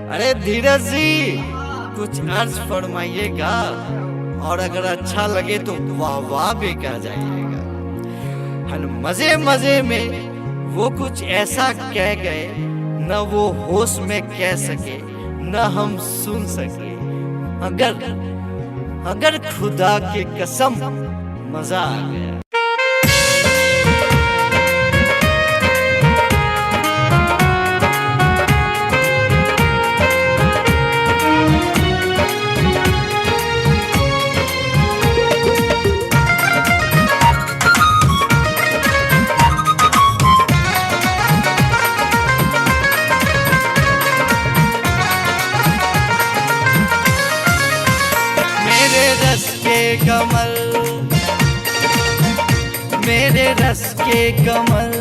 अरे धीरज जी, कुछ अर्ज फरमाइएगा और अगर अच्छा लगे तो वाह वाह भी कह जाइएगा। मजे मजे में वो कुछ ऐसा कह गए, न वो होश में कह सके न हम सुन सके। अगर खुदा की कसम मजा आ गया। मेरे रस के कमल, मेरे रस के कमल,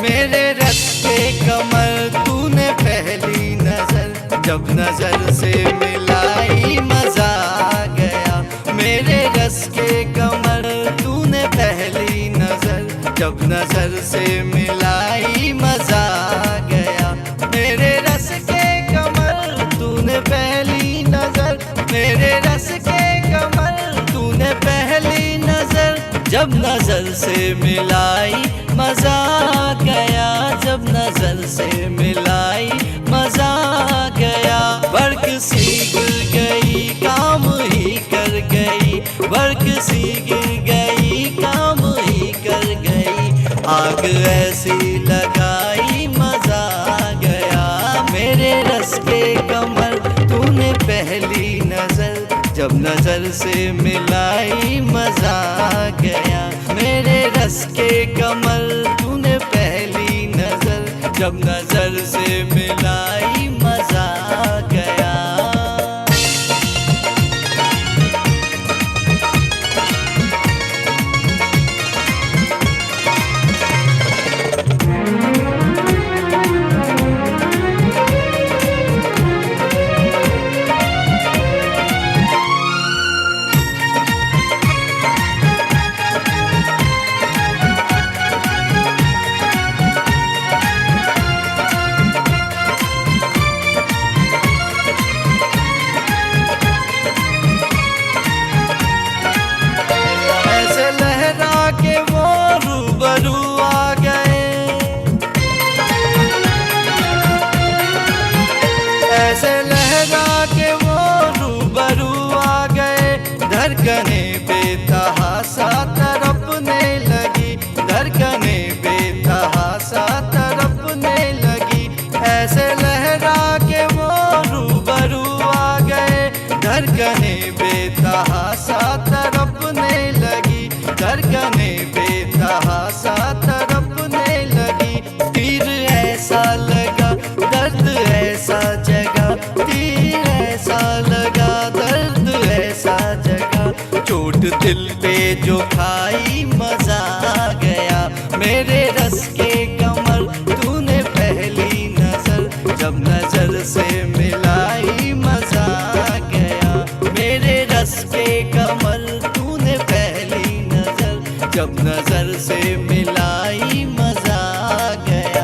मेरे रस के कमल, तूने पहली नजर जब नजर से मिलाई मजा आ गया। मेरे रस के कमल, तूने पहली नजर जब नजर से मिलाई मजा आ गया। मेरे रस के कमल, तूने पहली नजर, मेरे रस के कमल, तूने पहली नजर जब नजर से मिलाई मजा आ गया। जब नजर से मिलाई मजा आ गया। बर्क सी गिर गई काम ही कर गई, बर्क सी गिर गई काम ही कर गई। आग ऐसी लगाई मजा आ गया। मेरे रस के कमल, तूने पहली नजर जब नजर से मिलाई मजा आ गया। मेरे रस के कमल, तूने पहली नजर जब नजर से मिलाई मजा आ गया। ऐसे लहरा के वो रूबरू आ गए। धड़कने बेतहासा तड़पने लगी, धड़कने बेतहासा तड़पने लगी। ऐसे लहरा के वो रूबरू आ गए। धड़कने बेतहासा तड़पने लगी, धड़कने बेतहासा तड़पने लगी। तीर ऐसा लगा, दर्द ऐसा जगा, तीर ऐसा लगा, दर्द ऐसा जगा। चोट दिल पे जो खाई मजा आ गया। मेरे रस के कमल, तूने पहली नजर जब नजर से मिलाई मजा आ गया। मेरे रस के कमल, तूने पहली नजर जब नजर से मिलाई मजा आ गया।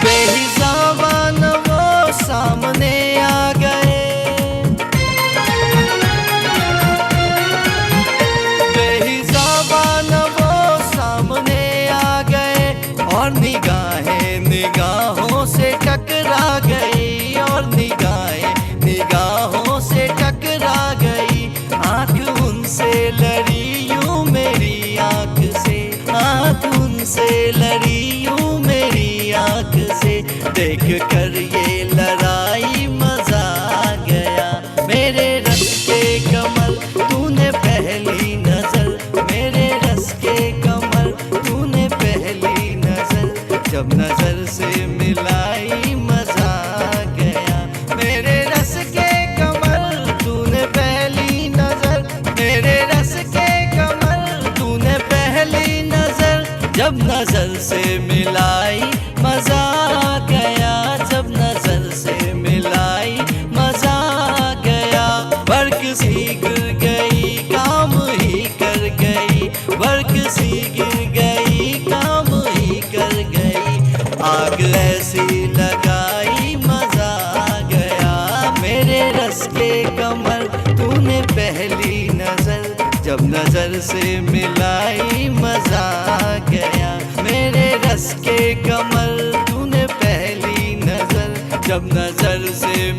बेहिसाबान वो सामने आ गए, बेहिसाबान वो सामने आ गए। और निगाहें निगाहों से टकरा गई, और निगाहें निगाहों से टकरा गई। आँख उनसे लड़ी यूं मेरी आँख से, आँख उनसे लड़ी यूं मेरी आँख से। देख कर ये लड़ाई मजा आ गया। मेरे रस के कमल, तूने पहली नजर, मेरे रस के कमल, तूने पहली नजर जब नजर से मिलाई मजा आ गया। मेरे रस के कमल, तूने आग ऐसी लगाई मजा आ गया। मेरे रस के कमर तूने पहली नजर जब नजर से मिलाई मजा आ गया। मेरे रस के कमर तूने पहली नजर जब नजर से